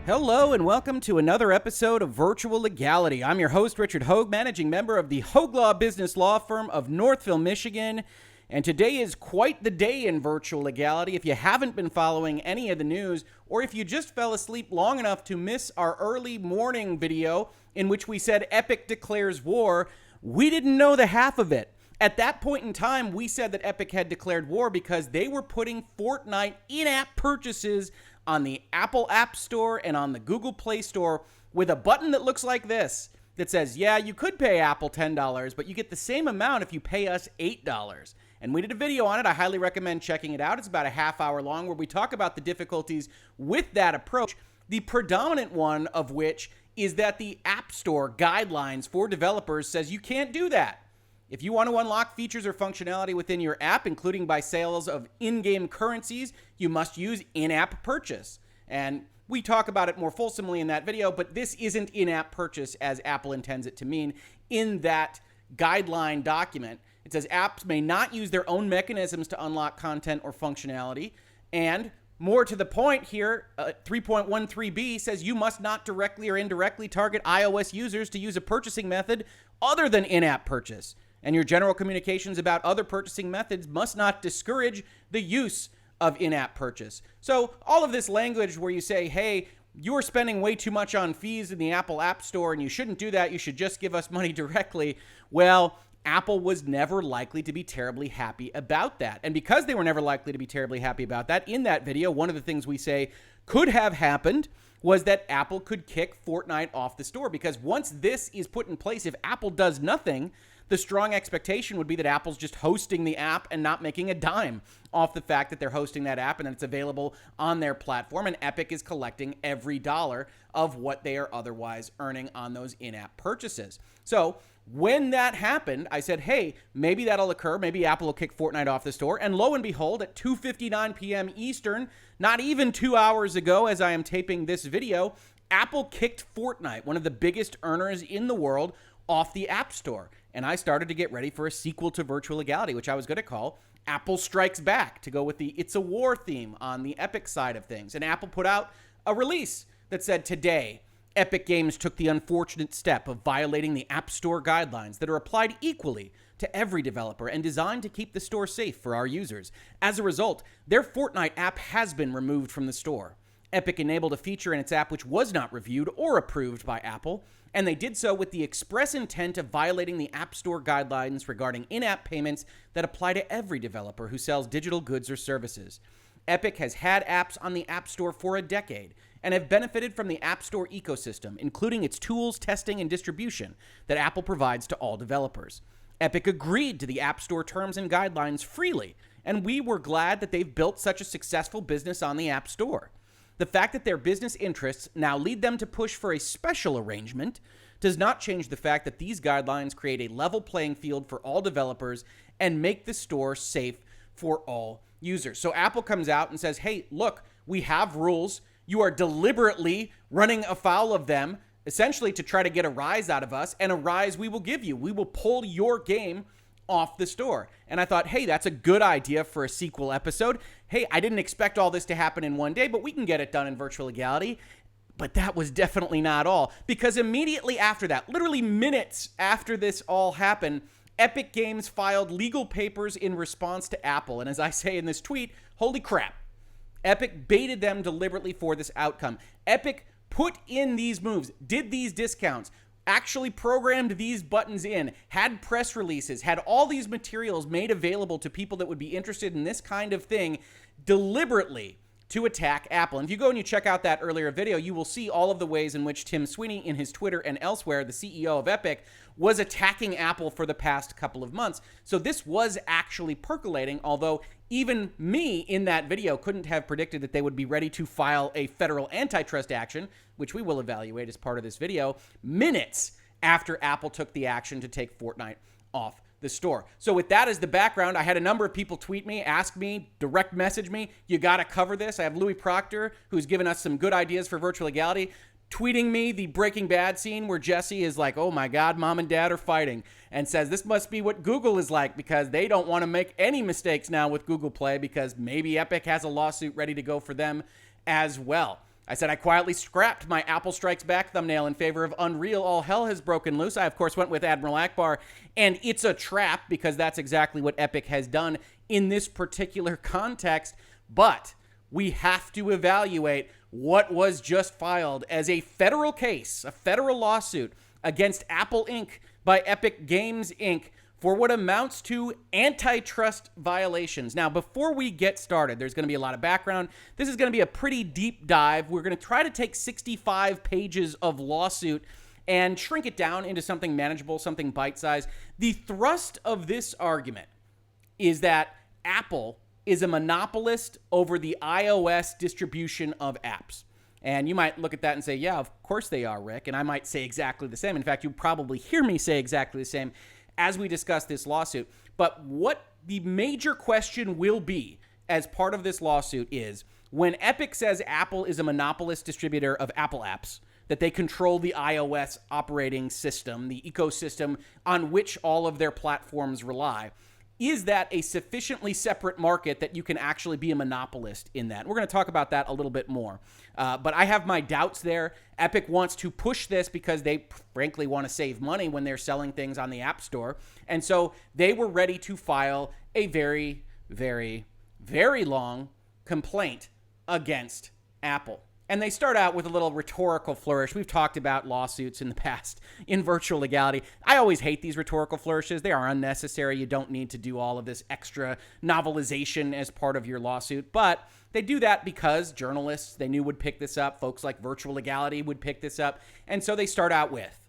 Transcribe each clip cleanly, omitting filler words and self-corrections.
Hello and welcome to another episode of Virtual Legality. I'm your host, Richard Hoeg, managing member of the Hoeg Law Business Law Firm of Northville, Michigan. And today is quite the day in Virtual Legality. If you haven't been following any of the news, or if you just fell asleep long enough to miss our early morning video in which we said Epic declares war, we didn't know the half of it. At that point in time, we said that Epic had declared war because they were putting Fortnite in-app purchases on the Apple App Store and on the Google Play Store with a button that looks like this that says, yeah, you could pay Apple $10, but you get the same amount if you pay us $8. And we did a video on it. I highly recommend checking it out. It's about a half hour long where we talk about the difficulties with that approach, the predominant one of which is that the App Store guidelines for developers says you can't do that. If you want to unlock features or functionality within your app, including by sales of in-game currencies, you must use in-app purchase. And we talk about it more fulsomely in that video, but this isn't in-app purchase as Apple intends it to mean in that guideline document. It says apps may not use their own mechanisms to unlock content or functionality. And more to the point here, 3.13b says you must not directly or indirectly target iOS users to use a purchasing method other than in-app purchase. And your general communications about other purchasing methods must not discourage the use of in-app purchase. So all of this language where you say, hey, you're spending way too much on fees in the Apple App Store and you shouldn't do that, you should just give us money directly. Well, Apple was never likely to be terribly happy about that. And because they were never likely to be terribly happy about that, in that video, one of the things we say could have happened was that Apple could kick Fortnite off the store. Because once this is put in place, if Apple does nothing, the strong expectation would be that Apple's just hosting the app and not making a dime off the fact that they're hosting that app and that it's available on their platform, and Epic is collecting every dollar of what they are otherwise earning on those in-app purchases. So when that happened, I said, hey, maybe that'll occur. Maybe Apple will kick Fortnite off the store. And lo and behold, at 2:59 p.m. Eastern, not even 2 hours ago as I am taping this video, Apple kicked Fortnite, one of the biggest earners in the world, off the App Store. And I started to get ready for a sequel to Virtual Legality, which I was going to call Apple Strikes Back, to go with the It's a War theme on the Epic side of things. And Apple put out a release that said, today, Epic Games took the unfortunate step of violating the App Store guidelines that are applied equally to every developer and designed to keep the store safe for our users. As a result, their Fortnite app has been removed from the store. Epic enabled a feature in its app which was not reviewed or approved by Apple, and they did so with the express intent of violating the App Store guidelines regarding in-app payments that apply to every developer who sells digital goods or services. Epic has had apps on the App Store for a decade and have benefited from the App Store ecosystem, including its tools, testing, and distribution that Apple provides to all developers. Epic agreed to the App Store terms and guidelines freely, and we were glad that they've built such a successful business on the App Store. The fact that their business interests now lead them to push for a special arrangement does not change the fact that these guidelines create a level playing field for all developers and make the store safe for all users. So Apple comes out and says, hey, look, we have rules. You are deliberately running afoul of them, essentially to try to get a rise out of us, and a rise we will give you. We will pull your game off the store. And I thought, hey, that's a good idea for a sequel episode. Hey, I didn't expect all this to happen in one day, but we can get it done in Virtual Legality. But that was definitely not all, because immediately after that, literally minutes after this all happened, Epic Games filed legal papers in response to Apple. And as I say in this tweet, holy crap, Epic baited them deliberately for this outcome. Epic put in these moves, did these discounts, actually programmed these buttons in, had press releases, had all these materials made available to people that would be interested in this kind of thing deliberately to attack Apple. And if you go and you check out that earlier video, you will see all of the ways in which Tim Sweeney in his Twitter and elsewhere, the CEO of Epic, was attacking Apple for the past couple of months. So this was actually percolating, although even me in that video couldn't have predicted that they would be ready to file a federal antitrust action, which we will evaluate as part of this video, minutes after Apple took the action to take Fortnite off the store. So with that as the background, I had a number of people tweet me, ask me, direct message me, you got to cover this. I have Louis Proctor, who's given us some good ideas for Virtual Legality, tweeting me the Breaking Bad scene where Jesse is like, oh my God, mom and dad are fighting, and says this must be what Google is like because they don't want to make any mistakes now with Google Play because maybe Epic has a lawsuit ready to go for them as well. I said I quietly scrapped my Apple Strikes Back thumbnail in favor of Unreal All Hell Has Broken Loose. I, of course, went with Admiral Akbar, and it's a trap because that's exactly what Epic has done in this particular context. But we have to evaluate what was just filed as a federal case, a federal lawsuit against Apple Inc. by Epic Games Inc. for what amounts to antitrust violations. Now, before we get started, there's going to be a lot of background. This is going to be a pretty deep dive. We're going to try to take 65 pages of lawsuit and shrink it down into something manageable, something bite-sized. The thrust of this argument is that Apple is a monopolist over the iOS distribution of apps. And you might look at that and say, yeah, of course they are, Rick. And I might say exactly the same. In fact, you probably hear me say exactly the same as we discuss this lawsuit. But what the major question will be as part of this lawsuit is when Epic says Apple is a monopolist distributor of Apple apps, that they control the iOS operating system, the ecosystem on which all of their platforms rely, is that a sufficiently separate market that you can actually be a monopolist in that? We're going to talk about that a little bit more. But I have my doubts there. Epic wants to push this because they frankly want to save money when they're selling things on the App Store. And so they were ready to file a very, very, very long complaint against Apple. And they start out with a little rhetorical flourish. We've talked about lawsuits in the past in Virtual Legality. I always hate these rhetorical flourishes. They are unnecessary. You don't need to do all of this extra novelization as part of your lawsuit. But they do that because journalists they knew would pick this up. Folks like Virtual Legality would pick this up. And so they start out with,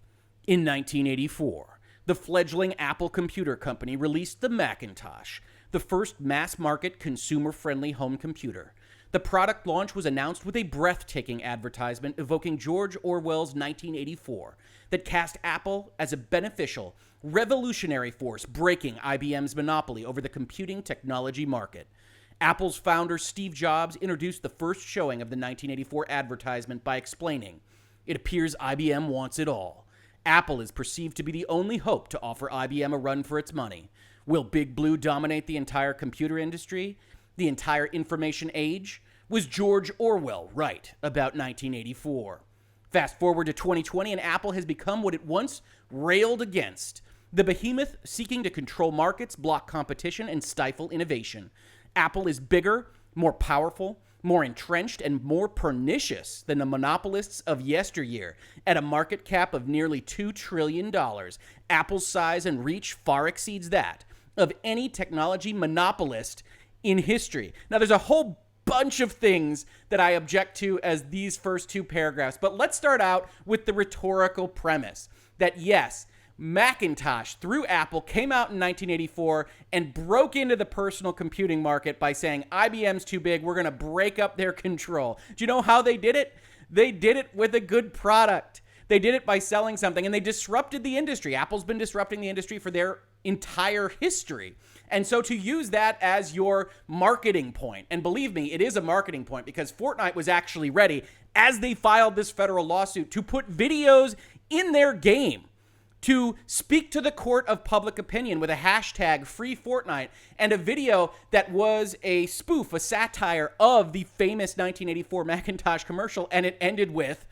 in 1984, the fledgling Apple Computer Company released the Macintosh, the first mass-market consumer-friendly home computer. The product launch was announced with a breathtaking advertisement evoking George Orwell's 1984 that cast Apple as a beneficial, revolutionary force breaking IBM's monopoly over the computing technology market. Apple's founder Steve Jobs introduced the first showing of the 1984 advertisement by explaining, "It appears IBM wants it all. Apple is perceived to be the only hope to offer IBM a run for its money. Will Big Blue dominate the entire computer industry? The entire information age? Was George Orwell right about 1984? Fast forward to 2020 and Apple has become what it once railed against, the behemoth seeking to control markets, block competition, and stifle innovation. Apple is bigger, more powerful, more entrenched, and more pernicious than the monopolists of yesteryear. At a market cap of nearly $2 trillion, Apple's size and reach far exceeds that of any technology monopolist in history." Now, there's a whole bunch of things that I object to as these first two paragraphs, but let's start out with the rhetorical premise that yes, Macintosh through Apple came out in 1984 and broke into the personal computing market by saying IBM's too big, we're going to break up their control. Do you know how they did it? They did it with a good product. They did it by selling something, and they disrupted the industry. Apple's been disrupting the industry for their entire history. And so to use that as your marketing point, and believe me, it is a marketing point because Fortnite was actually ready, as they filed this federal lawsuit, to put videos in their game to speak to the court of public opinion with a hashtag #FreeFortnite and a video that was a spoof, a satire of the famous 1984 Macintosh commercial, and it ended with,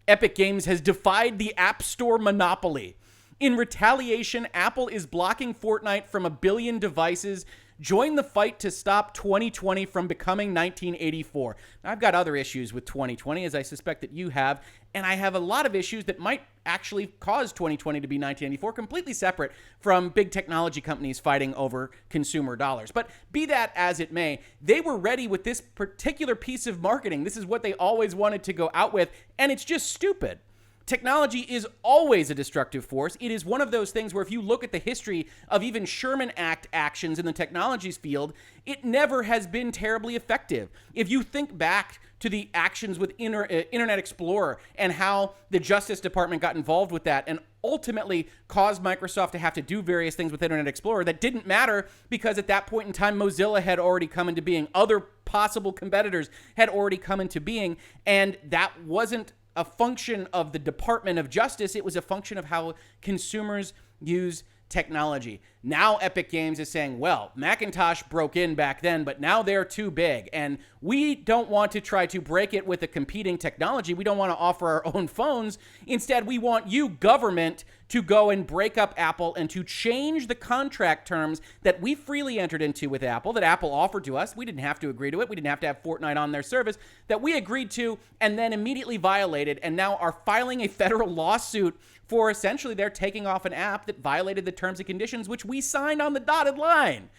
"Epic Games has defied the App Store monopoly. In retaliation, Apple is blocking Fortnite from 1 billion devices. Join the fight to stop 2020 from becoming 1984. Now, I've got other issues with 2020, as I suspect that you have, and I have a lot of issues that might actually cause 2020 to be 1984, completely separate from big technology companies fighting over consumer dollars. But be that as it may, they were ready with this particular piece of marketing. This is what they always wanted to go out with, and it's just stupid. Technology is always a destructive force. It is one of those things where if you look at the history of even Sherman Act actions in the technologies field, it never has been terribly effective. If you think back to the actions with Internet Explorer and how the Justice Department got involved with that and ultimately caused Microsoft to have to do various things with Internet Explorer, that didn't matter because at that point in time, Mozilla had already come into being. Other possible competitors had already come into being, and that wasn't a function of the Department of Justice. It was a function of how consumers use technology. Now Epic Games is saying, well, Macintosh broke in back then, but now they're too big. And we don't want to try to break it with a competing technology. We don't want to offer our own phones. Instead, we want you, government, to go and break up Apple and to change the contract terms that we freely entered into with Apple, that Apple offered to us. We didn't have to agree to it. We didn't have to have Fortnite on their service, that we agreed to and then immediately violated, and now are filing a federal lawsuit for essentially they're taking off an app that violated the terms and conditions which we signed on the dotted line.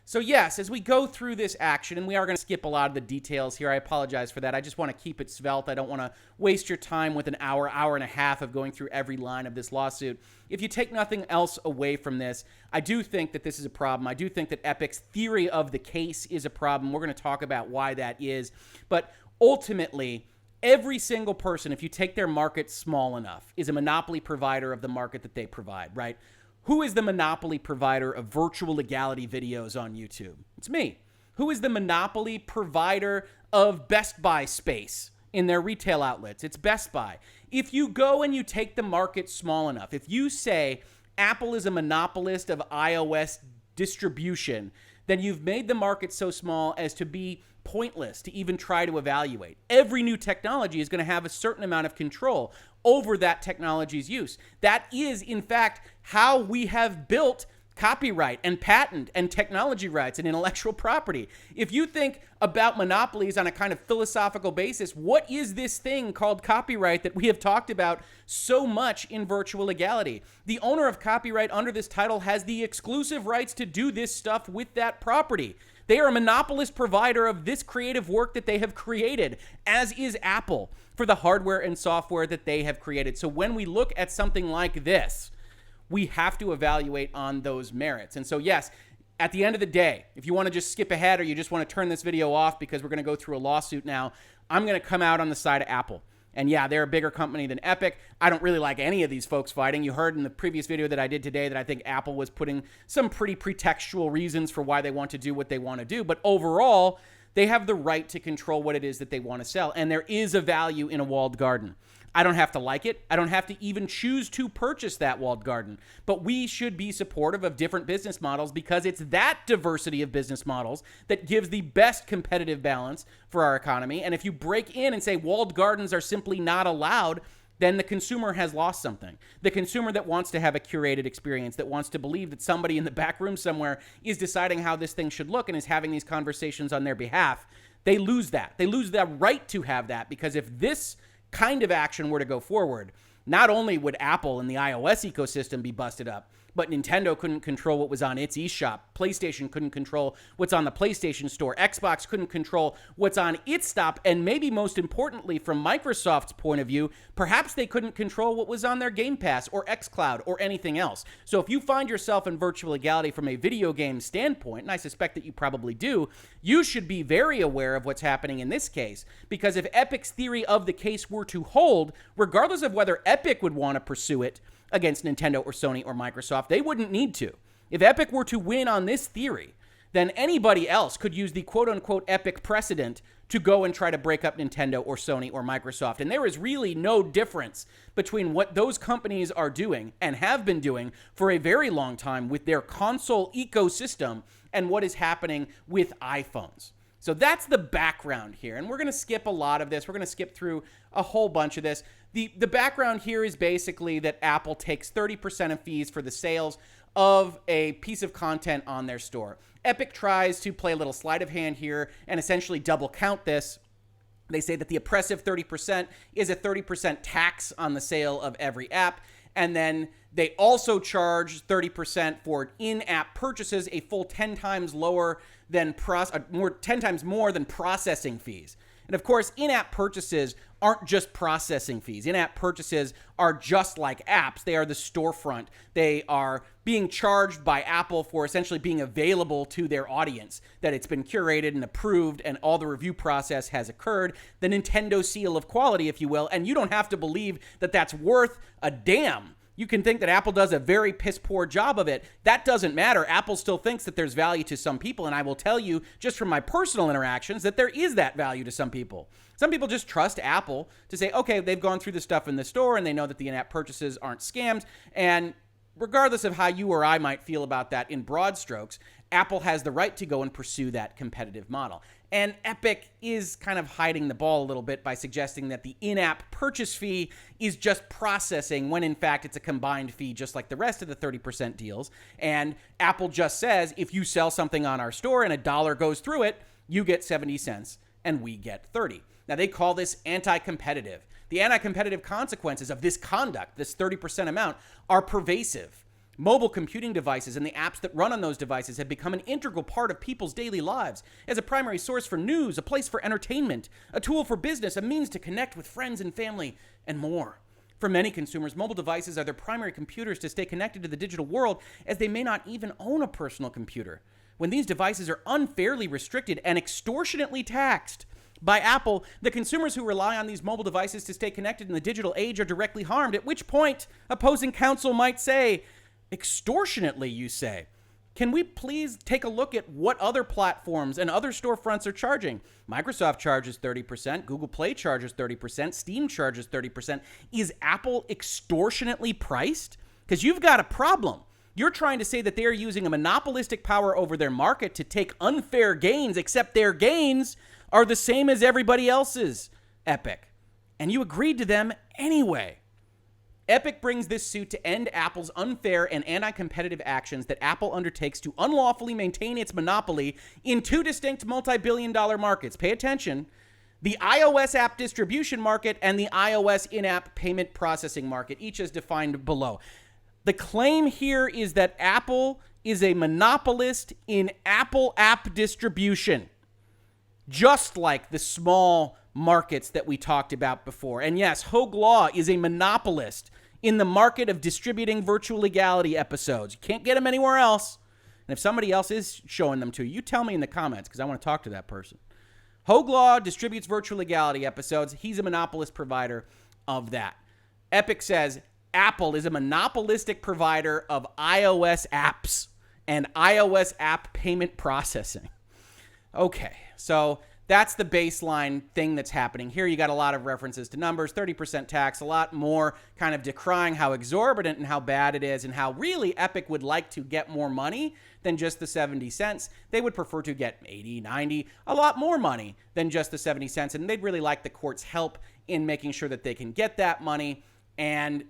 So yes, as we go through this action, and we are going to skip a lot of the details here, I apologize for that. I just want to keep it svelte. I don't want to waste your time with an hour and a half of going through every line of this lawsuit. If you take nothing else away from this, I do think that this is a problem. I do think that Epic's theory of the case is a problem. We're going to talk about why that is. But ultimately, every single person, if you take their market small enough, is a monopoly provider of the market that they provide, right? Who is the monopoly provider of virtual legality videos on YouTube? It's me. Who is the monopoly provider of Best Buy space in their retail outlets? It's Best Buy. If you go and you take the market small enough, if you say Apple is a monopolist of iOS distribution, then you've made the market so small as to be pointless to even try to evaluate. Every new technology is going to have a certain amount of control over that technology's use. That is, in fact, how we have built copyright and patent and technology rights and intellectual property. If you think about monopolies on a kind of philosophical basis, what is this thing called copyright that we have talked about so much in virtual legality? The owner of copyright under this title has the exclusive rights to do this stuff with that property. They are a monopolist provider of this creative work that they have created, as is Apple, for the hardware and software that they have created. So when we look at something like this, we have to evaluate on those merits. And so, yes, at the end of the day, if you want to just skip ahead or you just want to turn this video off because we're going to go through a lawsuit now, I'm going to come out on the side of Apple. And yeah, they're a bigger company than Epic. I don't really like any of these folks fighting. You heard in the previous video that I did today that I think Apple was putting some pretty pretextual reasons for why they want to do what they want to do. But overall, they have the right to control what it is that they want to sell. And there is a value in a walled garden. I don't have to like it. I don't have to even choose to purchase that walled garden. But we should be supportive of different business models because it's that diversity of business models that gives the best competitive balance for our economy. And if you break in and say walled gardens are simply not allowed, then the consumer has lost something. The consumer that wants to have a curated experience, that wants to believe that somebody in the back room somewhere is deciding how this thing should look and is having these conversations on their behalf, they lose that. They lose that right to have that, because if this kind of action were to go forward, not only would Apple and the iOS ecosystem be busted up, but Nintendo couldn't control what was on its eShop. PlayStation couldn't control what's on the PlayStation Store. Xbox couldn't control what's on its stop. And maybe most importantly, from Microsoft's point of view, perhaps they couldn't control what was on their Game Pass or xCloud or anything else. So if you find yourself in virtual legality from a video game standpoint, and I suspect that you probably do, you should be very aware of what's happening in this case. Because if Epic's theory of the case were to hold, regardless of whether Epic would want to pursue it against Nintendo or Sony or Microsoft, they wouldn't need to. If Epic were to win on this theory, then anybody else could use the quote-unquote Epic precedent to go and try to break up Nintendo or Sony or Microsoft. And there is really no difference between what those companies are doing and have been doing for a very long time with their console ecosystem and what is happening with iPhones. So that's the background here, and we're going to skip a lot of this. We're going to skip through a whole bunch of this. The background here is basically that Apple takes 30% of fees for the sales of a piece of content on their store. Epic tries to play a little sleight of hand here and essentially double count this. They say that the oppressive 30% is a 30% tax on the sale of every app, and then they also charge 30% for in-app purchases, a full 10 times lower than 10 times more than processing fees. And of course, in-app purchases aren't just processing fees. In-app purchases are just like apps. They are the storefront. They are being charged by Apple for essentially being available to their audience, that it's been curated and approved and all the review process has occurred, the Nintendo seal of quality, if you will, and you don't have to believe that that's worth a damn. You can think that Apple does a very piss-poor job of it. That doesn't matter. Apple still thinks that there's value to some people, and I will tell you, just from my personal interactions, that there is that value to some people. Some people just trust Apple to say, okay, they've gone through the stuff in the store, and they know that the in-app purchases aren't scams, and regardless of how you or I might feel about that in broad strokes, Apple has the right to go and pursue that competitive model. And Epic is kind of hiding the ball a little bit by suggesting that the in-app purchase fee is just processing when in fact it's a combined fee just like the rest of the 30% deals. And Apple just says if you sell something on our store and $1 goes through it, you get 70 cents and we get 30. Now they call this anti-competitive. The anti-competitive consequences of this conduct, this 30% amount, are pervasive. Mobile computing devices and the apps that run on those devices have become an integral part of people's daily lives as a primary source for news, a place for entertainment, a tool for business, a means to connect with friends and family, and more. For many consumers, mobile devices are their primary computers to stay connected to the digital world, as they may not even own a personal computer. When these devices are unfairly restricted and extortionately taxed by Apple, the consumers who rely on these mobile devices to stay connected in the digital age are directly harmed, at which point opposing counsel might say, extortionately, you say? Can we please take a look at what other platforms and other storefronts are charging? Microsoft charges 30%, Google Play charges 30%, Steam charges 30%. Is Apple extortionately priced? Because you've got a problem. You're trying to say that they're using a monopolistic power over their market to take unfair gains, except their gains are the same as everybody else's, Epic. And you agreed to them anyway. Epic brings this suit to end Apple's unfair and anti-competitive actions that Apple undertakes to unlawfully maintain its monopoly in two distinct multi-billion-dollar markets. Pay attention. The iOS app distribution market and the iOS in-app payment processing market, each as defined below. The claim here is that Apple is a monopolist in Apple app distribution, just like the small markets that we talked about before. And yes, Hoeg Law is a monopolist in the market of distributing Virtual Legality episodes. You can't get them anywhere else. And if somebody else is showing them to you, you tell me in the comments because I want to talk to that person. Hoeg Law distributes Virtual Legality episodes. He's a monopolist provider of that. Epic says Apple is a monopolistic provider of iOS apps and iOS app payment processing. Okay, so that's the baseline thing that's happening here. You got a lot of references to numbers, 30% tax, a lot more kind of decrying how exorbitant and how bad it is and how really Epic would like to get more money than just the 70 cents. They would prefer to get 80, 90, a lot more money than just the 70 cents. And they'd really like the court's help in making sure that they can get that money. And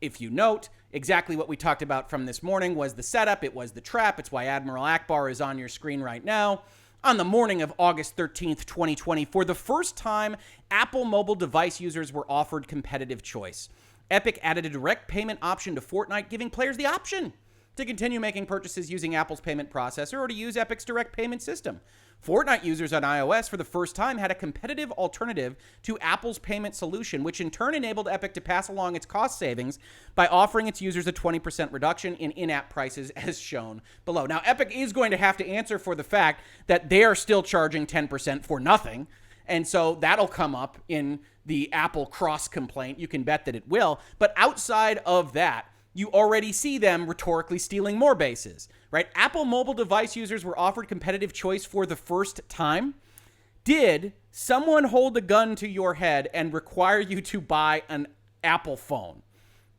if you note, exactly what we talked about from this morning was the setup. It was the trap. It's why Admiral Akbar is on your screen right now. On the morning of August 13th, 2020, for the first time, Apple mobile device users were offered competitive choice. Epic added a direct payment option to Fortnite, giving players the option to continue making purchases using Apple's payment processor or to use Epic's direct payment system. Fortnite users on iOS for the first time had a competitive alternative to Apple's payment solution, which in turn enabled Epic to pass along its cost savings by offering its users a 20% reduction in in-app prices as shown below. Now, Epic is going to have to answer for the fact that they are still charging 10% for nothing, and so that'll come up in the Apple cross complaint. You can bet that it will. But outside of that, you already see them rhetorically stealing more bases, right? Apple mobile device users were offered competitive choice for the first time. Did someone hold a gun to your head and require you to buy an Apple phone?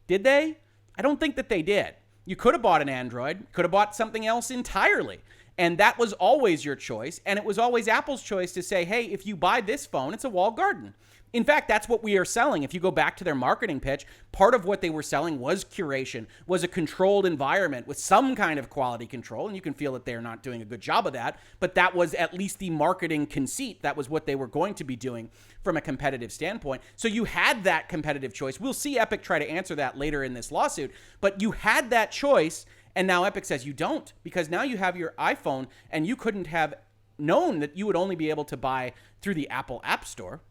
Did they? I don't think that they did. You could have bought an Android, could have bought something else entirely. And that was always your choice. And it was always Apple's choice to say, hey, if you buy this phone, it's a walled garden. In fact, that's what we are selling. If you go back to their marketing pitch, part of what they were selling was curation, was a controlled environment with some kind of quality control. And you can feel that they're not doing a good job of that. But that was at least the marketing conceit. That was what they were going to be doing from a competitive standpoint. So you had that competitive choice. We'll see Epic try to answer that later in this lawsuit. But you had that choice. And now Epic says you don't, because now you have your iPhone and you couldn't have known that you would only be able to buy through the Apple App Store.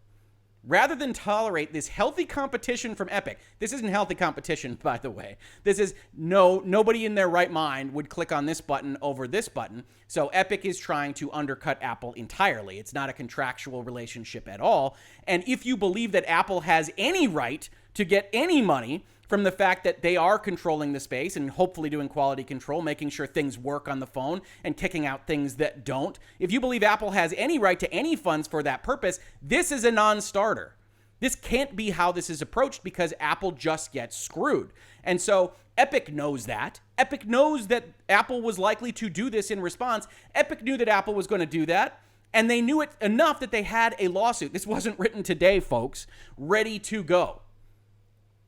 Rather than tolerate this healthy competition from Epic, this isn't healthy competition, by the way. This is nobody in their right mind would click on this button over this button. So Epic is trying to undercut Apple entirely. It's not a contractual relationship at all. And if you believe that Apple has any right to get any money from the fact that they are controlling the space and hopefully doing quality control, making sure things work on the phone and kicking out things that don't. If you believe Apple has any right to any funds for that purpose, this is a non-starter. This can't be how this is approached because Apple just gets screwed. And so Epic knows that. Epic knows that Apple was likely to do this in response. Epic knew that Apple was going to do that. And they knew it enough that they had a lawsuit. This wasn't written today, folks. Ready to go.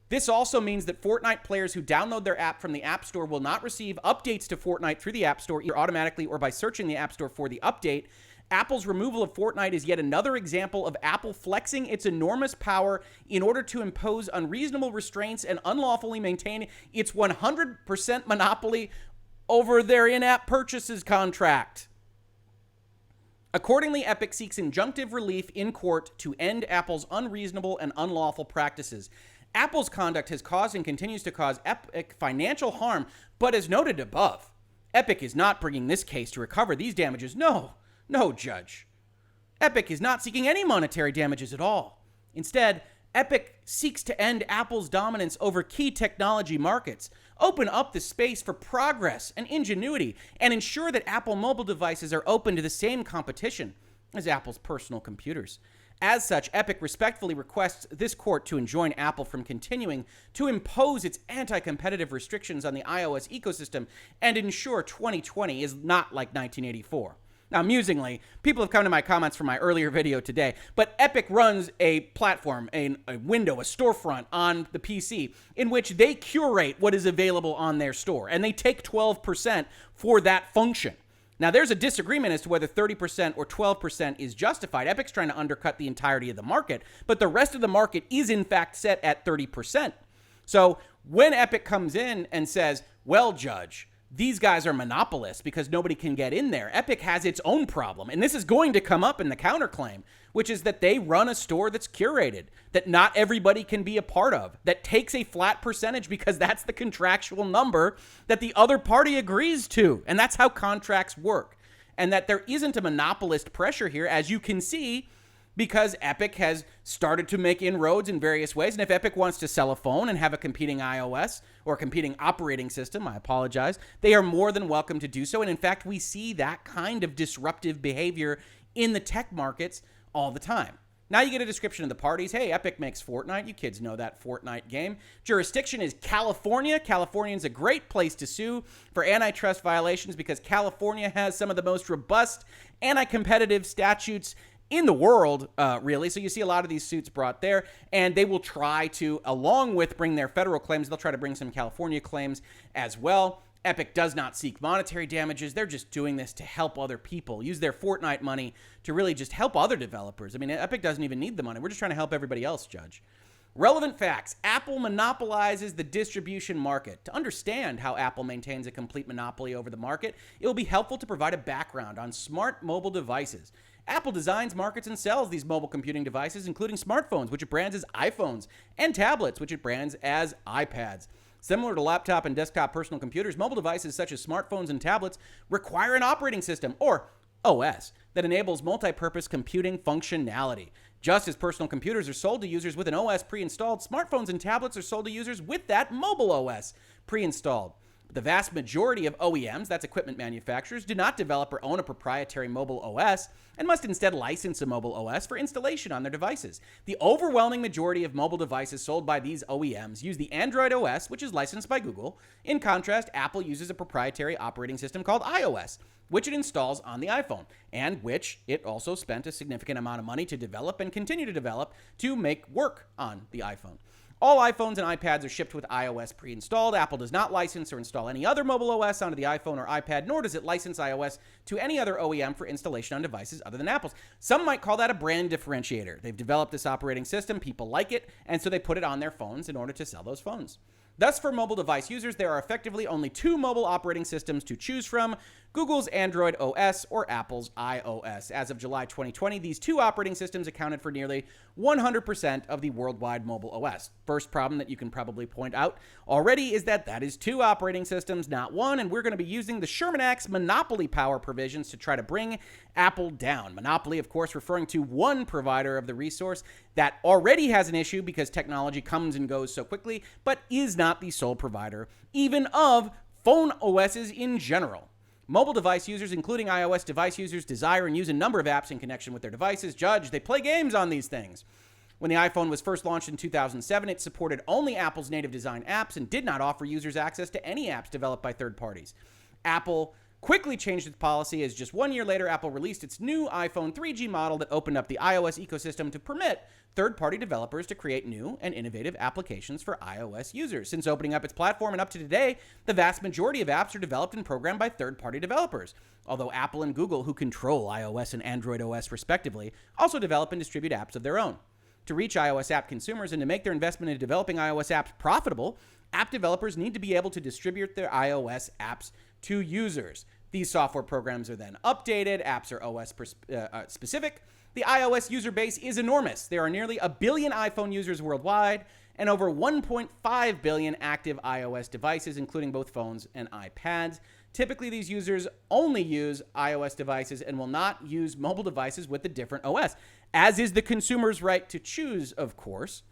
This also means that Fortnite players who download their app from the App Store will not receive updates to Fortnite through the App Store either automatically or by searching the App Store for the update. Apple's removal of Fortnite is yet another example of Apple flexing its enormous power in order to impose unreasonable restraints and unlawfully maintain its 100% monopoly over their in-app purchases contract. Accordingly, Epic seeks injunctive relief in court to end Apple's unreasonable and unlawful practices. Apple's conduct has caused and continues to cause Epic financial harm, but as noted above, Epic is not bringing this case to recover these damages. No, Judge. Epic is not seeking any monetary damages at all. Instead, Epic seeks to end Apple's dominance over key technology markets, open up the space for progress and ingenuity, and ensure that Apple mobile devices are open to the same competition as Apple's personal computers. As such, Epic respectfully requests this court to enjoin Apple from continuing to impose its anti-competitive restrictions on the iOS ecosystem and ensure 2020 is not like 1984. Now, amusingly, people have come to my comments from my earlier video today, but Epic runs a platform, a window, a storefront on the PC in which they curate what is available on their store, and they take 12% for that function. Now, there's a disagreement as to whether 30% or 12% is justified. Epic's trying to undercut the entirety of the market, but the rest of the market is, in fact, set at 30%. So when Epic comes in and says, well, Judge, these guys are monopolists because nobody can get in there, Epic has its own problem. And this is going to come up in the counterclaim, which is that they run a store that's curated, that not everybody can be a part of, that takes a flat percentage because that's the contractual number that the other party agrees to. And that's how contracts work. And that there isn't a monopolist pressure here, as you can see, because Epic has started to make inroads in various ways. And if Epic wants to sell a phone and have a competing iOS or competing operating system, I apologize, they are more than welcome to do so. And in fact, we see that kind of disruptive behavior in the tech markets all the time. Now you get a description of the parties. Hey, Epic makes Fortnite. You kids know that Fortnite game. Jurisdiction is California. California's a great place to sue for antitrust violations because California has some of the most robust anti-competitive statutes in the world, really. So you see a lot of these suits brought there, and they will try to, along with bring their federal claims, they'll try to bring some California claims as well. Epic does not seek monetary damages. They're just doing this to help other people, use their Fortnite money to really just help other developers. I mean, Epic doesn't even need the money. We're just trying to help everybody else, Judge. Relevant facts. Apple monopolizes the distribution market. To understand how Apple maintains a complete monopoly over the market, it will be helpful to provide a background on smart mobile devices. Apple designs, markets, and sells these mobile computing devices, including smartphones, which it brands as iPhones, and tablets, which it brands as iPads. Similar to laptop and desktop personal computers, mobile devices such as smartphones and tablets require an operating system, or OS, that enables multi-purpose computing functionality. Just as personal computers are sold to users with an OS pre-installed, smartphones and tablets are sold to users with that mobile OS pre-installed. The vast majority of OEMs, that's equipment manufacturers, do not develop or own a proprietary mobile OS and must instead license a mobile OS for installation on their devices. The overwhelming majority of mobile devices sold by these OEMs use the Android OS, which is licensed by Google. In contrast, Apple uses a proprietary operating system called iOS, which it installs on the iPhone, and which it also spent a significant amount of money to develop and continue to develop to make work on the iPhone. All iPhones and iPads are shipped with iOS pre-installed. Apple does not license or install any other mobile OS onto the iPhone or iPad, nor does it license iOS to any other OEM for installation on devices other than Apple's. Some might call that a brand differentiator. They've developed this operating system, people like it, and so they put it on their phones in order to sell those phones. Thus, for mobile device users, there are effectively only two mobile operating systems to choose from: Google's Android OS or Apple's iOS. As of July 2020, these two operating systems accounted for nearly 100% of the worldwide mobile OS. First problem that you can probably point out already is that is two operating systems, not one, and we're going to be using the Sherman Act's monopoly power provisions to try to bring Apple down. Monopoly, of course, referring to one provider of the resource that already has an issue because technology comes and goes so quickly, but is not the sole provider, even of phone OSs in general. Mobile device users, including iOS device users, desire and use a number of apps in connection with their devices. Judge, they play games on these things. When the iPhone was first launched in 2007, it supported only Apple's native design apps and did not offer users access to any apps developed by third parties. Apple quickly changed its policy as just 1 year later, Apple released its new iPhone 3G model that opened up the iOS ecosystem to permit third-party developers to create new and innovative applications for iOS users. Since opening up its platform and up to today, the vast majority of apps are developed and programmed by third-party developers. Although Apple and Google, who control iOS and Android OS respectively, also develop and distribute apps of their own. To reach iOS app consumers and to make their investment in developing iOS apps profitable, app developers need to be able to distribute their iOS apps to users. These software programs are then updated. Apps are OS specific. The iOS user base is enormous. There are nearly 1 billion iPhone users worldwide and over 1.5 billion active iOS devices, including both phones and iPads. Typically, these users only use iOS devices and will not use mobile devices with a different OS, as is the consumer's right to choose, of course.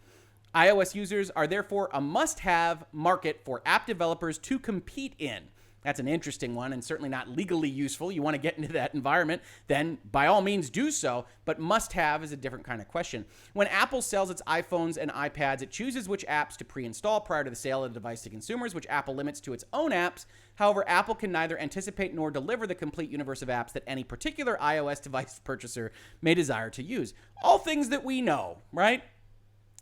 iOS users are therefore a must-have market for app developers to compete in. That's an interesting one and certainly not legally useful. You want to get into that environment, then by all means do so, but must-have is a different kind of question. When Apple sells its iPhones and iPads, it chooses which apps to pre-install prior to the sale of the device to consumers, which Apple limits to its own apps. However, Apple can neither anticipate nor deliver the complete universe of apps that any particular iOS device purchaser may desire to use. All things that we know, right?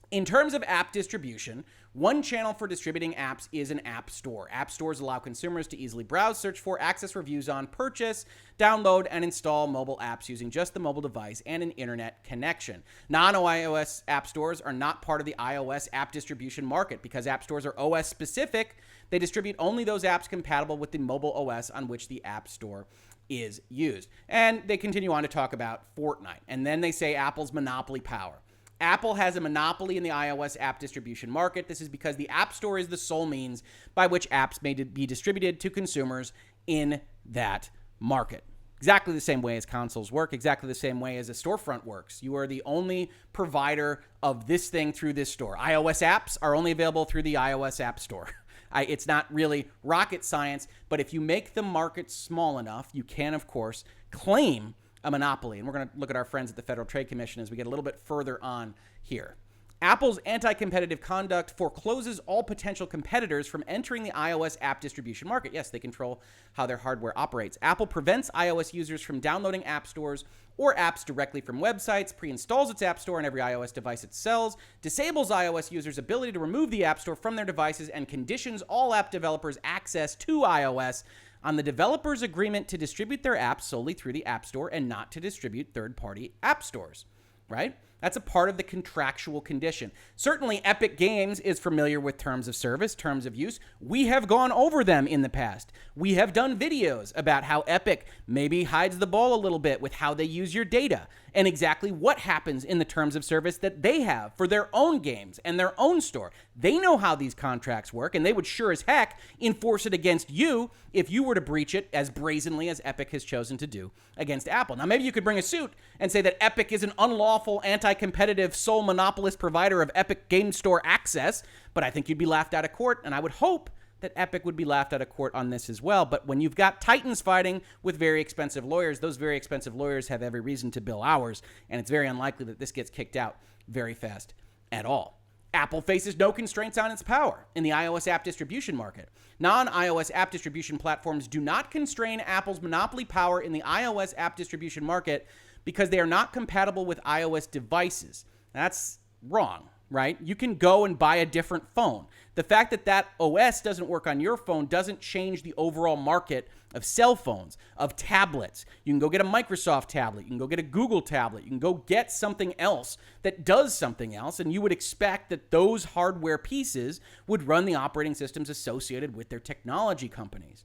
In terms of app distribution, one channel for distributing apps is an app store. App stores allow consumers to easily browse, search for, access reviews on, purchase, download, and install mobile apps using just the mobile device and an internet connection. Non-iOS app stores are not part of the iOS app distribution market because app stores are OS specific. They distribute only those apps compatible with the mobile OS on which the app store is used. And they continue on to talk about Fortnite. And then they say Apple's monopoly power. Apple has a monopoly in the iOS app distribution market. This is because the App Store is the sole means by which apps may be distributed to consumers in that market. Exactly the same way as consoles work, exactly the same way as a storefront works. You are the only provider of this thing through this store. iOS apps are only available through the iOS App Store. It's not really rocket science, but if you make the market small enough, you can, of course, claim a monopoly. And we're going to look at our friends at the Federal Trade Commission as we get a little bit further on here. Apple's anti-competitive conduct forecloses all potential competitors from entering the iOS app distribution market. Yes, they control how their hardware operates. Apple prevents iOS users from downloading app stores or apps directly from websites, pre-installs its app store on every iOS device it sells, disables iOS users' ability to remove the app store from their devices, and conditions all app developers' access to iOS on the developer's agreement to distribute their apps solely through the App Store and not to distribute third-party app stores, right? That's a part of the contractual condition. Certainly, Epic Games is familiar with terms of service, terms of use. We have gone over them in the past. We have done videos about how Epic maybe hides the ball a little bit with how they use your data and exactly what happens in the terms of service that they have for their own games and their own store. They know how these contracts work, and they would sure as heck enforce it against you if you were to breach it as brazenly as Epic has chosen to do against Apple. Now, maybe you could bring a suit and say that Epic is an unlawful, anti-competitive, sole monopolist provider of Epic Game Store access, but I think you'd be laughed out of court, and I would hope that Epic would be laughed out of court on this as well. But when you've got titans fighting with very expensive lawyers, those very expensive lawyers have every reason to bill hours, and it's very unlikely that this gets kicked out very fast at all. Apple faces no constraints on its power in the iOS app distribution market. Non-iOS app distribution platforms do not constrain Apple's monopoly power in the iOS app distribution market because they are not compatible with iOS devices. That's wrong, right? You can go and buy a different phone. The fact that that OS doesn't work on your phone doesn't change the overall market of cell phones, of tablets. You can go get a Microsoft tablet. You can go get a Google tablet. You can go get something else that does something else, and you would expect that those hardware pieces would run the operating systems associated with their technology companies.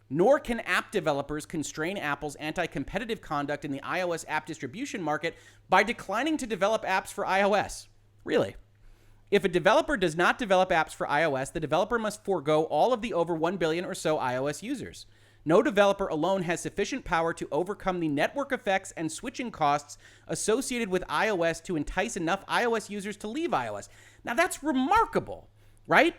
Nor can app developers constrain Apple's anti-competitive conduct in the iOS app distribution market by declining to develop apps for iOS. Really? If a developer does not develop apps for iOS, the developer must forego all of the over 1 billion or so iOS users. No developer alone has sufficient power to overcome the network effects and switching costs associated with iOS to entice enough iOS users to leave iOS. Now that's remarkable, right?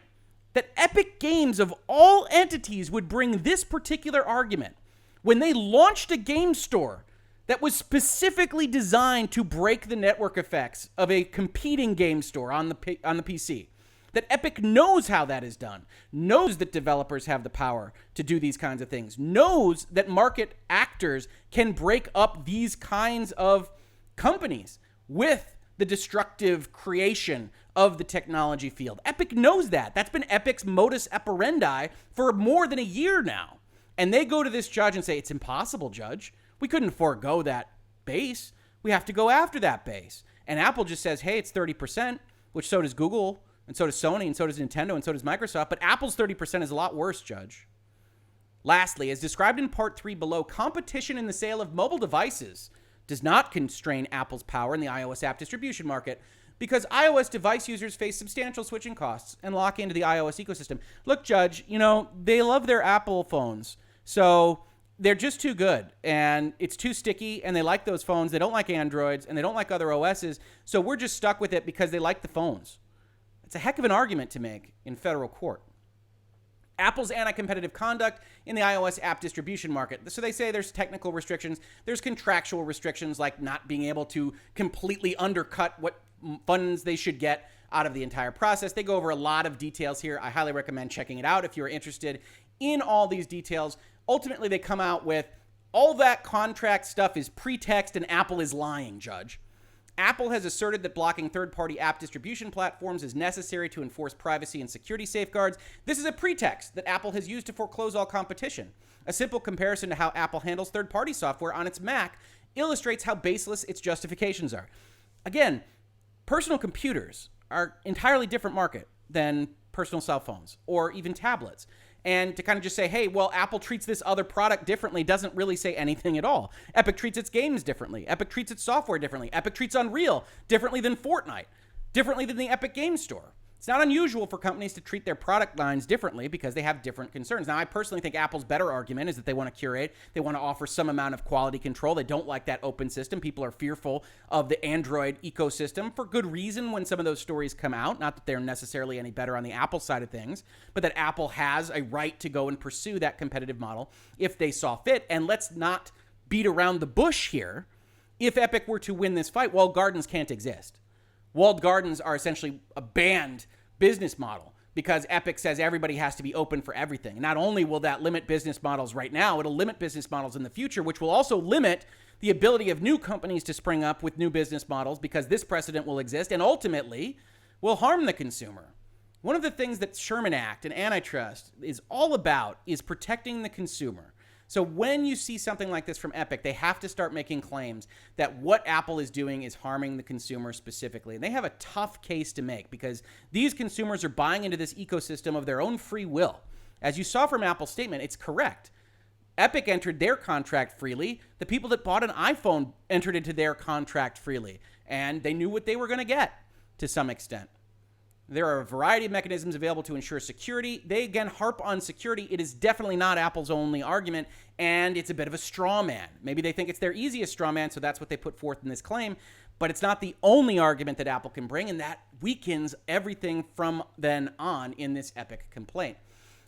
That Epic Games of all entities would bring this particular argument. When they launched a game store, that was specifically designed to break the network effects of a competing game store on the PC. That Epic knows how that is done, knows that developers have the power to do these kinds of things, knows that market actors can break up these kinds of companies with the destructive creation of the technology field. Epic knows that. That's been Epic's modus operandi for more than a year now. And they go to this judge and say, it's impossible, judge. We couldn't forego that base. We have to go after that base. And Apple just says, hey, it's 30%, which so does Google, and so does Sony, and so does Nintendo, and so does Microsoft. But Apple's 30% is a lot worse, judge. Lastly, as described in Part 3 below, competition in the sale of mobile devices does not constrain Apple's power in the iOS app distribution market because iOS device users face substantial switching costs and lock into the iOS ecosystem. Look, judge, they love their Apple phones, so they're just too good, and it's too sticky, and they like those phones. They don't like Androids, and they don't like other OSs, so we're just stuck with it because they like the phones. It's a heck of an argument to make in federal court. Apple's anti-competitive conduct in the iOS app distribution market. So they say there's technical restrictions. There's contractual restrictions like not being able to completely undercut what funds they should get out of the entire process. They go over a lot of details here. I highly recommend checking it out if you're interested in all these details. Ultimately, they come out with all that contract stuff is pretext and Apple is lying, judge. Apple has asserted that blocking third-party app distribution platforms is necessary to enforce privacy and security safeguards. This is a pretext that Apple has used to foreclose all competition. A simple comparison to how Apple handles third-party software on its Mac illustrates how baseless its justifications are. Again, personal computers are an entirely different market than personal cell phones or even tablets. And to kind of just say, hey, well, Apple treats this other product differently doesn't really say anything at all. Epic treats its games differently. Epic treats its software differently. Epic treats Unreal differently than Fortnite, differently than the Epic Game Store. It's not unusual for companies to treat their product lines differently because they have different concerns. Now, I personally think Apple's better argument is that they want to curate. They want to offer some amount of quality control. They don't like that open system. People are fearful of the Android ecosystem for good reason when some of those stories come out. Not that they're necessarily any better on the Apple side of things, but that Apple has a right to go and pursue that competitive model if they saw fit. And let's not beat around the bush here. If Epic were to win this fight, walled gardens can't exist. Walled gardens are essentially a banned business model because Epic says everybody has to be open for everything. Not only will that limit business models right now, it'll limit business models in the future, which will also limit the ability of new companies to spring up with new business models because this precedent will exist and ultimately will harm the consumer. One of the things that Sherman Act and antitrust is all about is protecting the consumer. So when you see something like this from Epic, they have to start making claims that what Apple is doing is harming the consumer specifically. And they have a tough case to make because these consumers are buying into this ecosystem of their own free will. As you saw from Apple's statement, it's correct. Epic entered their contract freely. The people that bought an iPhone entered into their contract freely. And they knew what they were going to get to some extent. There are a variety of mechanisms available to ensure security. They, again, harp on security. It is definitely not Apple's only argument, and it's a bit of a straw man. Maybe they think it's their easiest straw man, so that's what they put forth in this claim, but it's not the only argument that Apple can bring, and that weakens everything from then on in this Epic complaint.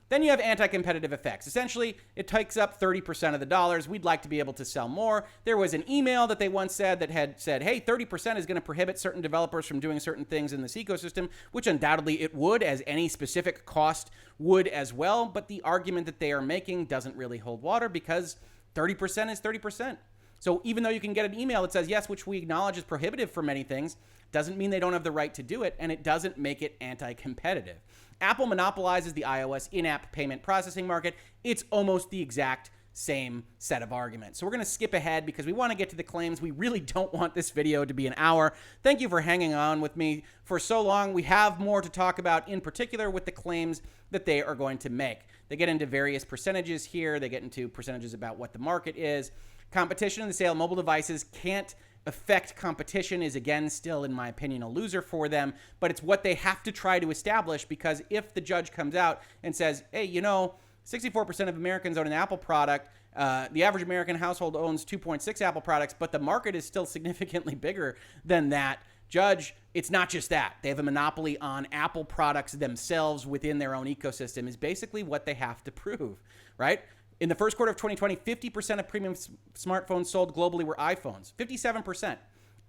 Then you have anti-competitive effects. Essentially, it takes up 30% of the dollars. We'd like to be able to sell more. There was an email that they once said that had said, hey, 30% is going to prohibit certain developers from doing certain things in this ecosystem, which undoubtedly it would, as any specific cost would as well. But the argument that they are making doesn't really hold water because 30% is 30%. So even though you can get an email that says, yes, which we acknowledge is prohibitive for many things, doesn't mean they don't have the right to do it, and it doesn't make it anti-competitive. Apple monopolizes the iOS in-app payment processing market. It's almost the exact same set of arguments. So we're going to skip ahead because we want to get to the claims. We really don't want this video to be an hour. Thank you for hanging on with me for so long. We have more to talk about, in particular with the claims that they are going to make. They get into various percentages here. They get into percentages about what the market is. Competition in the sale of mobile devices can't affect competition is, again, still, in my opinion, a loser for them, but it's what they have to try to establish because if the judge comes out and says, hey, 64% of Americans own an Apple product, the average American household owns 2.6 Apple products, but the market is still significantly bigger than that, judge, it's not just that. They have a monopoly on Apple products themselves within their own ecosystem is basically what they have to prove, right? In the first quarter of 2020, 50% of premium smartphones sold globally were iPhones. 57%.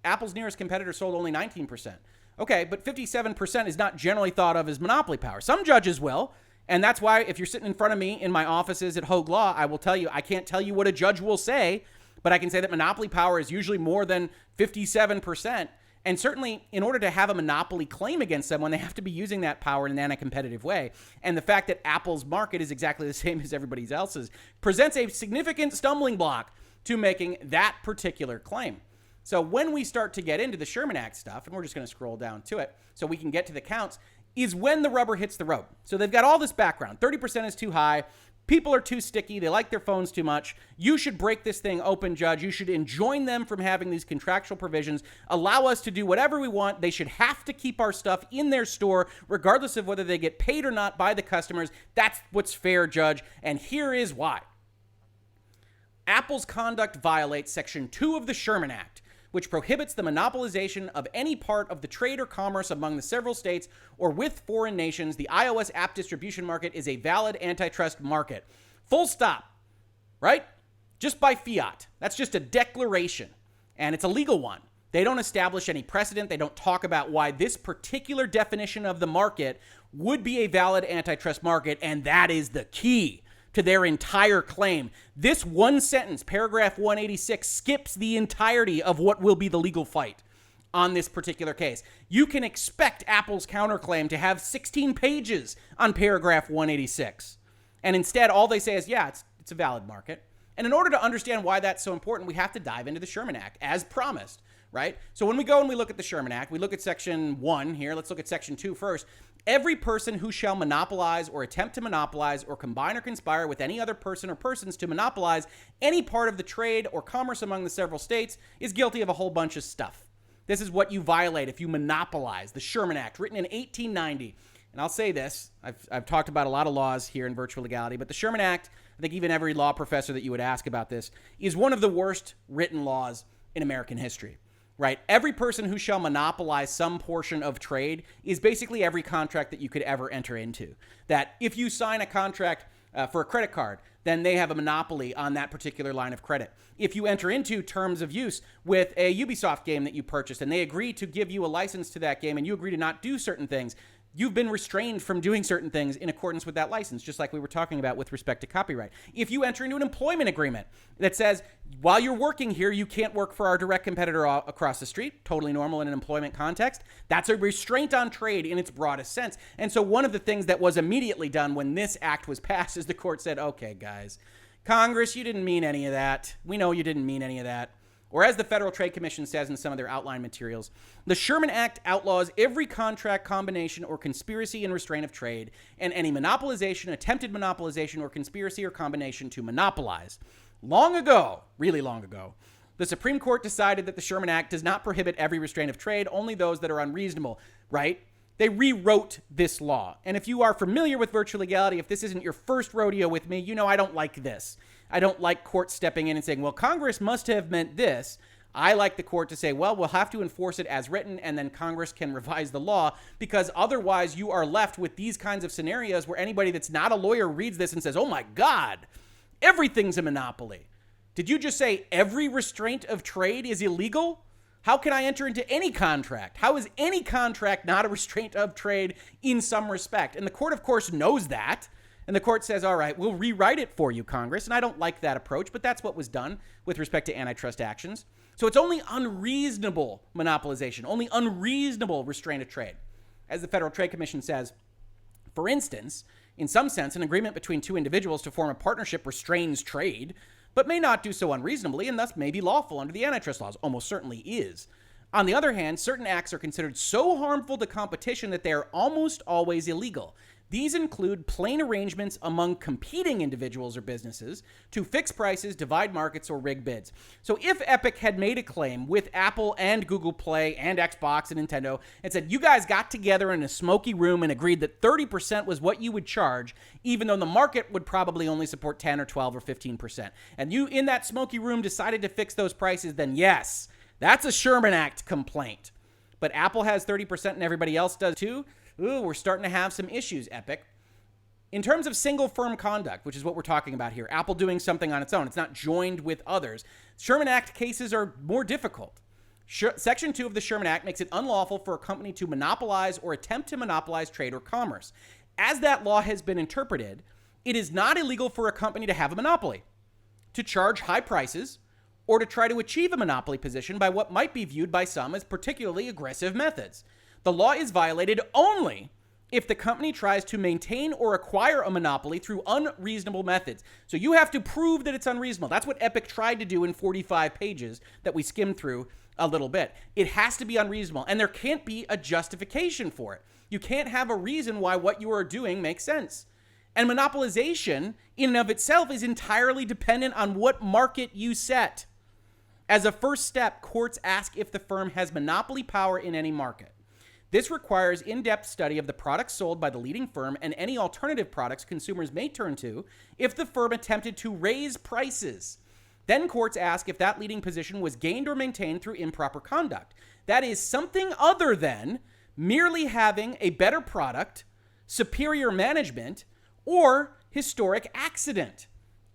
Apple's nearest competitor sold only 19%. Okay, but 57% is not generally thought of as monopoly power. Some judges will, and that's why if you're sitting in front of me in my offices at Hoeg Law, I will tell you, I can't tell you what a judge will say, but I can say that monopoly power is usually more than 57%. And certainly, in order to have a monopoly claim against someone, they have to be using that power in an anti-competitive way. And the fact that Apple's market is exactly the same as everybody else's presents a significant stumbling block to making that particular claim. So when we start to get into the Sherman Act stuff, and we're just going to scroll down to it so we can get to the counts, is when the rubber hits the road. So they've got all this background. 30% is too high. People are too sticky. They like their phones too much. You should break this thing open, Judge. You should enjoin them from having these contractual provisions. Allow us to do whatever we want. They should have to keep our stuff in their store, regardless of whether they get paid or not by the customers. That's what's fair, Judge. And here is why. Apple's conduct violates Section 2 of the Sherman Act, which prohibits the monopolization of any part of the trade or commerce among the several states or with foreign nations. The iOS app distribution market is a valid antitrust market. Full stop, right? Just by fiat. That's just a declaration, and it's a legal one. They don't establish any precedent. They don't talk about why this particular definition of the market would be a valid antitrust market, and that is the key to their entire claim. This one sentence, paragraph 186, skips the entirety of what will be the legal fight on this particular case. You can expect Apple's counterclaim to have 16 pages on paragraph 186. And instead, all they say is, yeah, it's a valid market. And in order to understand why that's so important, we have to dive into the Sherman Act, as promised, right? So when we go and we look at the Sherman Act, we look at Section 1 here. Let's look at Section 2 first. Every person who shall monopolize or attempt to monopolize or combine or conspire with any other person or persons to monopolize any part of the trade or commerce among the several states is guilty of a whole bunch of stuff. This is what you violate if you monopolize. The Sherman Act, written in 1890. And I'll say this, I've talked about a lot of laws here in Virtual Legality, but the Sherman Act, I think even every law professor that you would ask about this, is one of the worst written laws in American history. Right? Every person who shall monopolize some portion of trade is basically every contract that you could ever enter into. That if you sign a contract for a credit card, then they have a monopoly on that particular line of credit. If you enter into terms of use with a Ubisoft game that you purchased and they agree to give you a license to that game and you agree to not do certain things, you've been restrained from doing certain things in accordance with that license, just like we were talking about with respect to copyright. If you enter into an employment agreement that says, while you're working here, you can't work for our direct competitor across the street, totally normal in an employment context, that's a restraint on trade in its broadest sense. And so one of the things that was immediately done when this act was passed is the court said, okay, guys, Congress, you didn't mean any of that. We know you didn't mean any of that. Or as the Federal Trade Commission says in some of their outline materials, the Sherman Act outlaws every contract, combination, or conspiracy and restraint of trade, and any monopolization, attempted monopolization, or conspiracy or combination to monopolize. Long ago, really long ago, the Supreme Court decided that the Sherman Act does not prohibit every restraint of trade, only those that are unreasonable, right? They rewrote this law. And if you are familiar with virtual legality, if this isn't your first rodeo with me, you know I don't like this. I don't like courts stepping in and saying, well, Congress must have meant this. I like the court to say, well, we'll have to enforce it as written, and then Congress can revise the law, because otherwise you are left with these kinds of scenarios where anybody that's not a lawyer reads this and says, oh my God, everything's a monopoly. Did you just say every restraint of trade is illegal? How can I enter into any contract? How is any contract not a restraint of trade in some respect? And the court, of course, knows that. And the court says, all right, we'll rewrite it for you, Congress. And I don't like that approach, but that's what was done with respect to antitrust actions. So it's only unreasonable monopolization, only unreasonable restraint of trade. As the Federal Trade Commission says, for instance, in some sense, an agreement between two individuals to form a partnership restrains trade, but may not do so unreasonably and thus may be lawful under the antitrust laws. Almost certainly is. On the other hand, certain acts are considered so harmful to competition that they are almost always illegal. These include plain arrangements among competing individuals or businesses to fix prices, divide markets, or rig bids. So if Epic had made a claim with Apple and Google Play and Xbox and Nintendo and said, you guys got together in a smoky room and agreed that 30% was what you would charge, even though the market would probably only support 10 or 12 or 15%, and you in that smoky room decided to fix those prices, then yes, that's a Sherman Act complaint. But Apple has 30% and everybody else does too. Ooh, we're starting to have some issues, Epic. In terms of single firm conduct, which is what we're talking about here, Apple doing something on its own, it's not joined with others. Sherman Act cases are more difficult. Section 2 of the Sherman Act makes it unlawful for a company to monopolize or attempt to monopolize trade or commerce. As that law has been interpreted, it is not illegal for a company to have a monopoly, to charge high prices, or to try to achieve a monopoly position by what might be viewed by some as particularly aggressive methods. The law is violated only if the company tries to maintain or acquire a monopoly through unreasonable methods. So you have to prove that it's unreasonable. That's what Epic tried to do in 45 pages that we skimmed through a little bit. It has to be unreasonable, and there can't be a justification for it. You can't have a reason why what you are doing makes sense. And monopolization in and of itself is entirely dependent on what market you set. As a first step, courts ask if the firm has monopoly power in any market. This requires in-depth study of the products sold by the leading firm and any alternative products consumers may turn to if the firm attempted to raise prices. Then courts ask if that leading position was gained or maintained through improper conduct. That is something other than merely having a better product, superior management, or historic accident.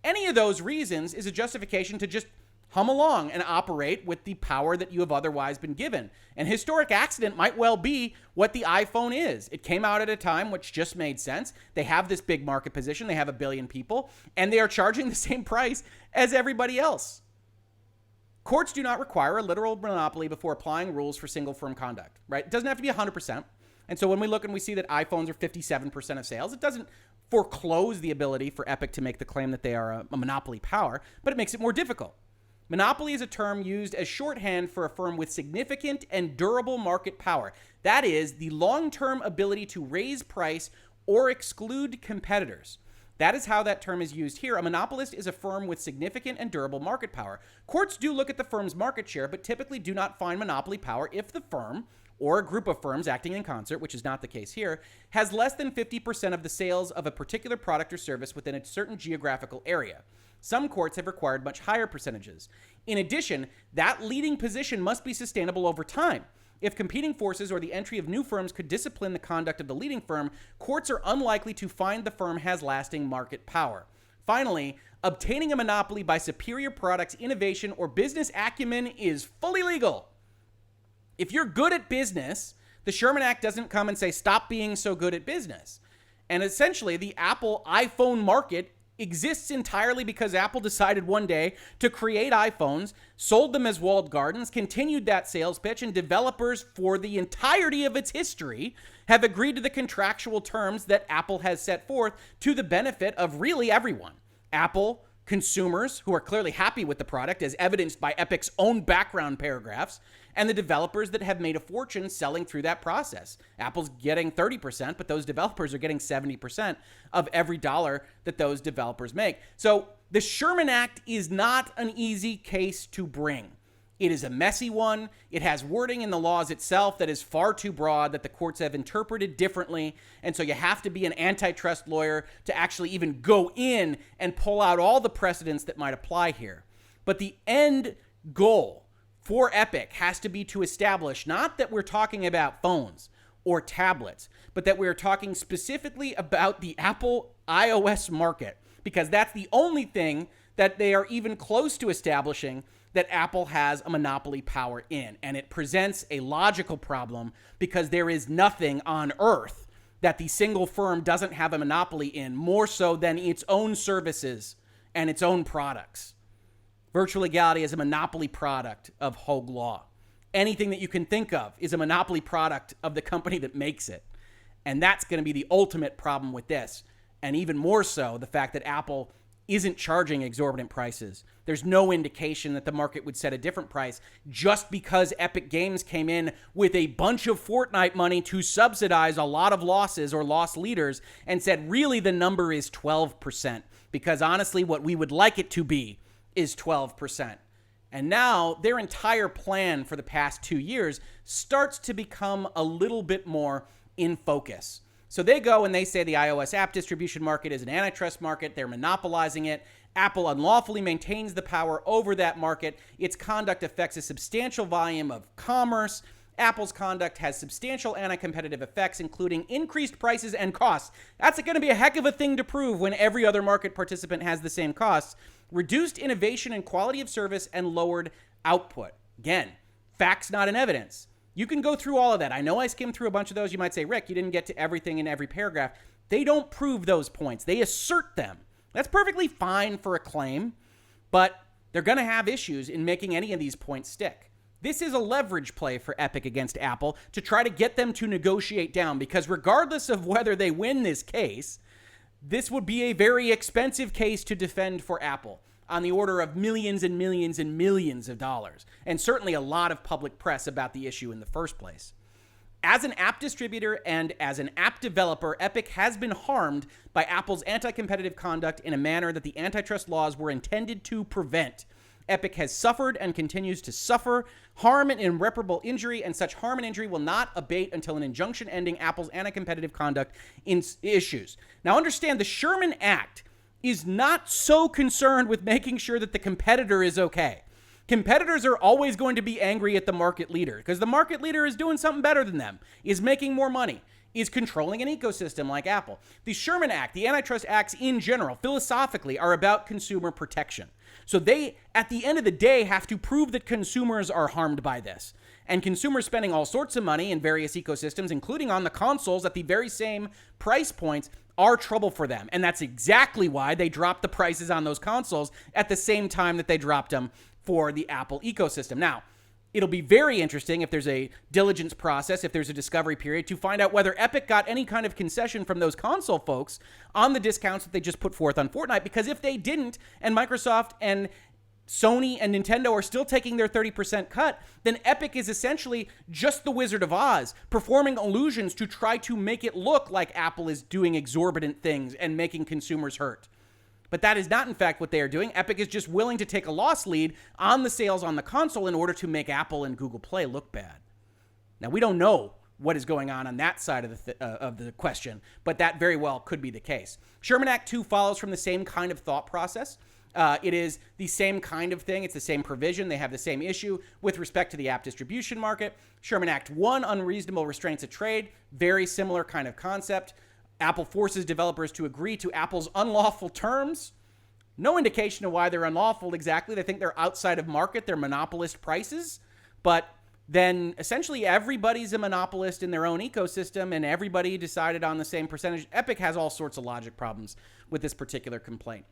Any of those reasons is a justification to just hum along and operate with the power that you have otherwise been given. And historic accident might well be what the iPhone is. It came out at a time which just made sense. They have this big market position. They have 1 billion people, and they are charging the same price as everybody else. Courts do not require a literal monopoly before applying rules for single firm conduct, right? It doesn't have to be 100%. And so when we look and we see that iPhones are 57% of sales, it doesn't foreclose the ability for Epic to make the claim that they are a monopoly power, but it makes it more difficult. Monopoly is a term used as shorthand for a firm with significant and durable market power. That is, the long-term ability to raise price or exclude competitors. That is how that term is used here. A monopolist is a firm with significant and durable market power. Courts do look at the firm's market share, but typically do not find monopoly power if the firm, or a group of firms acting in concert, which is not the case here, has less than 50% of the sales of a particular product or service within a certain geographical area. Some courts have required much higher percentages. In addition, that leading position must be sustainable over time. If competing forces or the entry of new firms could discipline the conduct of the leading firm, courts are unlikely to find the firm has lasting market power. Finally, obtaining a monopoly by superior products, innovation, or business acumen is fully legal. If you're good at business, the Sherman Act doesn't come and say, stop being so good at business. And essentially, the Apple iPhone market exists entirely because Apple decided one day to create iPhones, sold them as walled gardens, continued that sales pitch, and developers for the entirety of its history have agreed to the contractual terms that Apple has set forth to the benefit of really everyone. Apple, consumers who are clearly happy with the product, as evidenced by Epic's own background paragraphs, and the developers that have made a fortune selling through that process. Apple's getting 30%, but those developers are getting 70% of every dollar that those developers make. So the Sherman Act is not an easy case to bring. It is a messy one. It has wording in the laws itself that is far too broad that the courts have interpreted differently. And so you have to be an antitrust lawyer to actually even go in and pull out all the precedents that might apply here. But the end goal for Epic has to be to establish not that we're talking about phones or tablets, but that we're talking specifically about the Apple iOS market, because that's the only thing that they are even close to establishing that Apple has a monopoly power in. And it presents a logical problem because there is nothing on earth that the single firm doesn't have a monopoly in, more so than its own services and its own products. Virtual Legality is a monopoly product of Hoeg law. Anything that you can think of is a monopoly product of the company that makes it. And that's going to be the ultimate problem with this. And even more so, the fact that Apple isn't charging exorbitant prices. There's no indication that the market would set a different price just because Epic Games came in with a bunch of Fortnite money to subsidize a lot of losses or loss leaders and said, really, the number is 12%. Because honestly, what we would like it to be is 12%. And now their entire plan for the past 2 years starts to become a little bit more in focus. So they go and they say the iOS app distribution market is an antitrust market. They're monopolizing it. Apple unlawfully maintains the power over that market. Its conduct affects a substantial volume of commerce. Apple's conduct has substantial anti-competitive effects, including increased prices and costs. That's going to be a heck of a thing to prove when every other market participant has the same costs. Reduced innovation and quality of service, and lowered output. Again, facts, not in evidence. You can go through all of that. I know I skimmed through a bunch of those. You might say, Rick, you didn't get to everything in every paragraph. They don't prove those points. They assert them. That's perfectly fine for a claim, but they're going to have issues in making any of these points stick. This is a leverage play for Epic against Apple to try to get them to negotiate down, because regardless of whether they win this case, this would be a very expensive case to defend for Apple, on the order of millions and millions and millions of dollars, and certainly a lot of public press about the issue in the first place. As an app distributor and as an app developer, Epic has been harmed by Apple's anti-competitive conduct in a manner that the antitrust laws were intended to prevent. Epic has suffered and continues to suffer harm and irreparable injury, and such harm and injury will not abate until an injunction ending Apple's anti-competitive conduct issues. Now understand, the Sherman Act is not so concerned with making sure that the competitor is okay. Competitors are always going to be angry at the market leader because the market leader is doing something better than them, is making more money, is controlling an ecosystem like Apple. The Sherman Act, the antitrust acts in general, philosophically, are about consumer protection. So they, at the end of the day, have to prove that consumers are harmed by this. And consumers spending all sorts of money in various ecosystems, including on the consoles at the very same price points, are trouble for them. And that's exactly why they dropped the prices on those consoles at the same time that they dropped them for the Apple ecosystem. Now, it'll be very interesting if there's a diligence process, if there's a discovery period, to find out whether Epic got any kind of concession from those console folks on the discounts that they just put forth on Fortnite. Because if they didn't, and Microsoft and Sony and Nintendo are still taking their 30% cut, then Epic is essentially just the Wizard of Oz, performing illusions to try to make it look like Apple is doing exorbitant things and making consumers hurt. But that is not, in fact, what they are doing. Epic is just willing to take a loss lead on the sales on the console in order to make Apple and Google Play look bad. Now, we don't know what is going on that side of the question, but that very well could be the case. Sherman Act 2 follows from the same kind of thought process. It is the same kind of thing. It's the same provision. They have the same issue with respect to the app distribution market. Sherman Act 1, unreasonable restraints of trade, very similar kind of concept. Apple forces developers to agree to Apple's unlawful terms. No indication of why they're unlawful exactly. They think they're outside of market. They're monopolist prices. But then essentially everybody's a monopolist in their own ecosystem, and everybody decided on the same percentage. Epic has all sorts of logic problems with this particular complaint.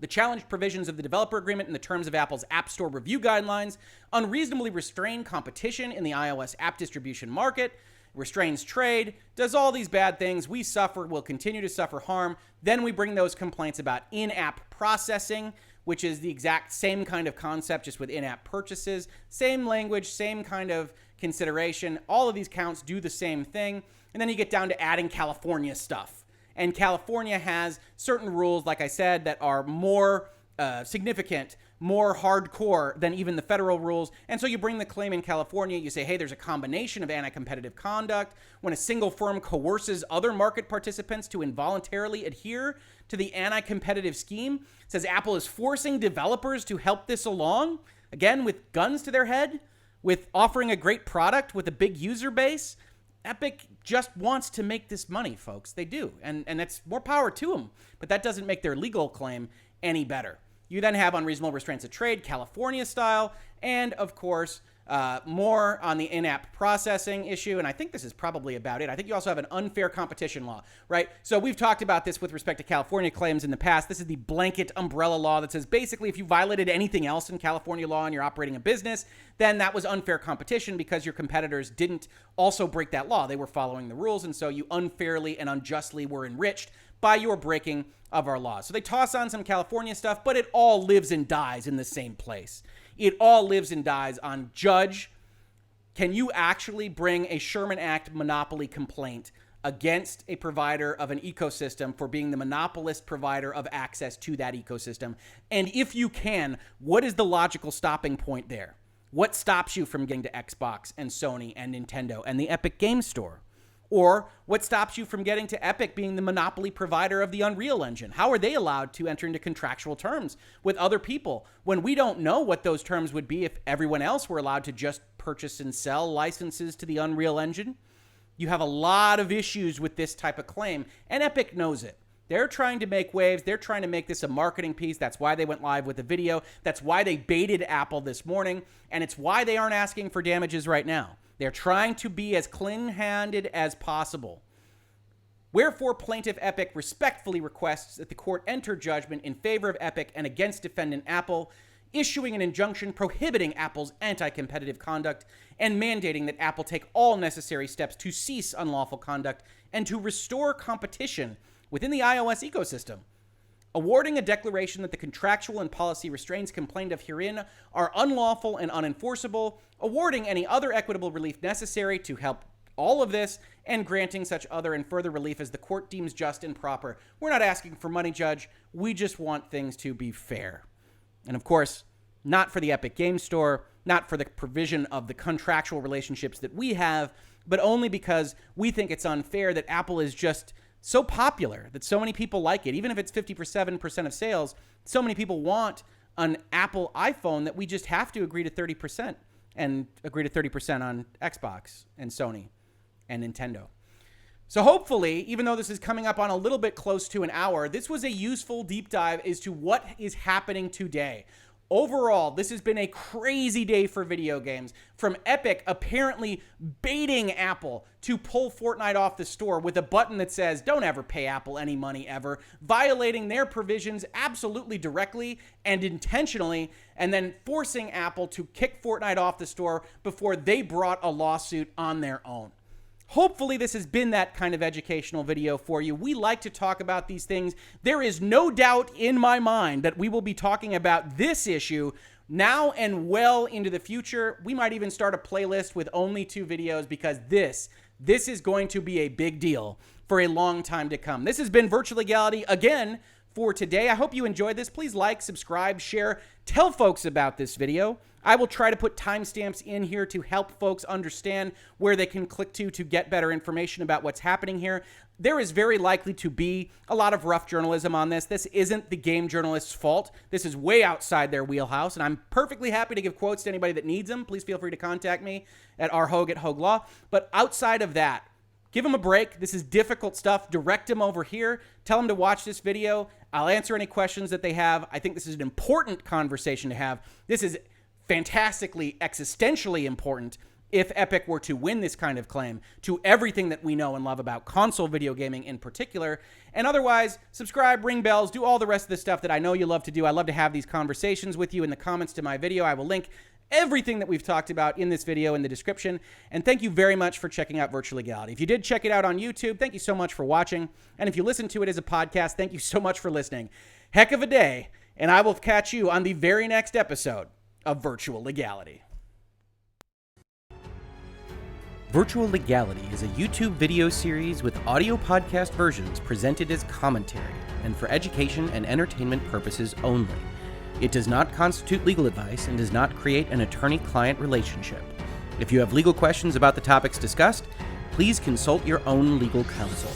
The challenged provisions of the developer agreement and the terms of Apple's App Store review guidelines unreasonably restrain competition in the iOS app distribution market, restrains trade, does all these bad things. We suffer, will continue to suffer harm. Then we bring those complaints about in-app processing, which is the exact same kind of concept, just with in-app purchases. Same language, same kind of consideration. All of these counts do the same thing. And then you get down to adding California stuff. And California has certain rules, like I said, that are more significant, more hardcore than even the federal rules. And so you bring the claim in California, you say, hey, there's a combination of anti-competitive conduct when a single firm coerces other market participants to involuntarily adhere to the anti-competitive scheme. It says Apple is forcing developers to help this along, again, with guns to their head, with offering a great product with a big user base. Epic just wants to make this money, folks. They do. And that's more power to them. But that doesn't make their legal claim any better. You then have unreasonable restraints of trade, California style, and of course, more on the in-app processing issue. And I think this is probably about it. I think you also have an unfair competition law, right? So we've talked about this with respect to California claims in the past. This is the blanket umbrella law that says basically if you violated anything else in California law and you're operating a business, then that was unfair competition because your competitors didn't also break that law. They were following the rules, and so you unfairly and unjustly were enriched by your breaking of our laws. So they toss on some California stuff, but it all lives and dies in the same place. It all lives and dies on, judge, can you actually bring a Sherman Act monopoly complaint against a provider of an ecosystem for being the monopolist provider of access to that ecosystem? And if you can, what is the logical stopping point there? What stops you from getting to Xbox and Sony and Nintendo and the Epic Game Store? Or what stops you from getting to Epic being the monopoly provider of the Unreal Engine? How are they allowed to enter into contractual terms with other people when we don't know what those terms would be if everyone else were allowed to just purchase and sell licenses to the Unreal Engine? You have a lot of issues with this type of claim, and Epic knows it. They're trying to make waves. They're trying to make this a marketing piece. That's why they went live with the video. That's why they baited Apple this morning, and it's why they aren't asking for damages right now. They're trying to be as clean-handed as possible. Wherefore, plaintiff Epic respectfully requests that the court enter judgment in favor of Epic and against defendant Apple, issuing an injunction prohibiting Apple's anti-competitive conduct and mandating that Apple take all necessary steps to cease unlawful conduct and to restore competition within the iOS ecosystem. Awarding a declaration that the contractual and policy restraints complained of herein are unlawful and unenforceable, awarding any other equitable relief necessary to help all of this, and granting such other and further relief as the court deems just and proper. We're not asking for money, Judge. We just want things to be fair. And of course, not for the Epic Games Store, not for the provision of the contractual relationships that we have, but only because we think it's unfair that Apple is just so popular, that so many people like it. Even if it's 57% of sales, so many people want an Apple iPhone that we just have to agree to 30% and agree to 30% on Xbox and Sony and Nintendo. So hopefully, even though this is coming up on a little bit close to an hour, this was a useful deep dive as to what is happening today. Overall, this has been a crazy day for video games, from Epic apparently baiting Apple to pull Fortnite off the store with a button that says, don't ever pay Apple any money ever, violating their provisions absolutely directly and intentionally, and then forcing Apple to kick Fortnite off the store before they brought a lawsuit on their own. Hopefully this has been that kind of educational video for you. We like to talk about these things. There is no doubt in my mind that we will be talking about this issue now and well into the future. We might even start a playlist with only 2 videos because this is going to be a big deal for a long time to come. This has been Virtual Legality again for today. I hope you enjoyed this. Please like, subscribe, share, tell folks about this video. I will try to put timestamps in here to help folks understand where they can click to get better information about what's happening here. There is very likely to be a lot of rough journalism on this. This isn't the game journalist's fault. This is way outside their wheelhouse, and I'm perfectly happy to give quotes to anybody that needs them. Please feel free to contact me at rhoeg@hoeglaw. But outside of that, give them a break. This is difficult stuff. Direct them over here. Tell them to watch this video. I'll answer any questions that they have. I think this is an important conversation to have. This is fantastically, existentially important if Epic were to win this kind of claim to everything that we know and love about console video gaming in particular. And otherwise, subscribe, ring bells, do all the rest of the stuff that I know you love to do. I love to have these conversations with you in the comments to my video. I will link everything that we've talked about in this video in the description. And thank you very much for checking out Virtual Legality. If you did check it out on YouTube, thank you so much for watching. And if you listen to it as a podcast, thank you so much for listening. Heck of a day, and I will catch you on the very next episode of Virtual Legality. Virtual Legality is a YouTube video series with audio podcast versions presented as commentary and for education and entertainment purposes only. It does not constitute legal advice and does not create an attorney-client relationship. If you have legal questions about the topics discussed, please consult your own legal counsel.